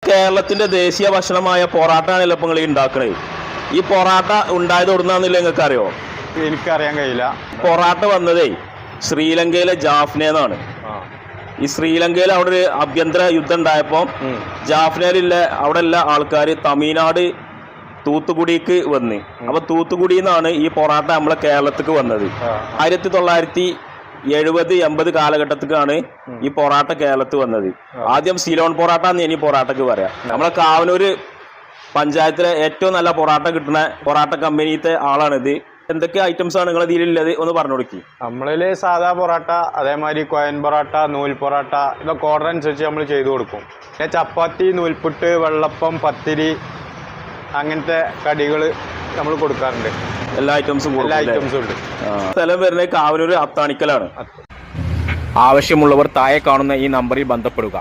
കേരളത്തിന്റെ ദേശീയ ഭക്ഷണമായ പൊറാട്ടയാണല്ലോ ഇപ്പൊ നിങ്ങൾ ഉണ്ടാക്കണത്. ഈ പൊറാട്ട ഉണ്ടായത് എവിടുന്നാന്നില്ല നിങ്ങൾക്ക് അറിയോ? എനിക്കറിയാൻ കഴിയില്ല. പൊറാട്ട വന്നതേ ശ്രീലങ്കയിലെ ജാഫ്നേന്നാണ്. ഈ ശ്രീലങ്കയിൽ അവിടെ ഒരു ആഭ്യന്തര യുദ്ധം ഉണ്ടായപ്പോൾ ജാഫ്നയിലുള്ള അവിടെ എല്ലാ ആൾക്കാർ തമിഴ്നാട് തൂത്തുക്കുടിക്ക് വന്ന്. അപ്പൊ തൂത്തുക്കുടിയിൽ നിന്നാണ് ഈ പൊറാട്ട നമ്മളെ കേരളത്തിക്ക് വന്നത്. 1970-80 കാലഘട്ടത്തിലാണ് ഈ പൊറാട്ട കേരളത്തിൽ വന്നത്. ആദ്യം സിലോൺ പൊറാട്ട എന്ന് ഇനി പൊറാട്ടക്ക് പറയാം. നമ്മളെ കാവനൂര് പഞ്ചായത്തിലെ ഏറ്റവും നല്ല പൊറാട്ട കിട്ടുന്ന പൊറാട്ട കമ്പനിത്തെ ആളാണിത്. എന്തൊക്കെ ഐറ്റംസ് ആണ് നിങ്ങളെ ഇതിലുള്ളത് ഒന്ന് പറഞ്ഞു കൊടുക്കി. നമ്മളില് സാധാ പൊറാട്ട, അതേമാതിരി കോയൻ പൊറാട്ട, നൂൽ പൊറാട്ട, ഇതൊക്കെ ഓർഡർ അനുസരിച്ച് നമ്മൾ ചെയ്തു കൊടുക്കും. പിന്നെ ചപ്പാത്തി, നൂൽപുട്ട്, വെള്ളപ്പം, പത്തിരി അങ്ങനത്തെ കടികൾ നമ്മൾ കൊടുക്കാറുണ്ട്. എല്ലാ ഐറ്റംസും ഉണ്ട്. സ്ഥലം വരുന്നത് കാവനൂര് അത്താണിക്കലാണ്. ആവശ്യമുള്ളവർ താഴെ കാണുന്ന ഈ നമ്പറിൽ ബന്ധപ്പെടുക.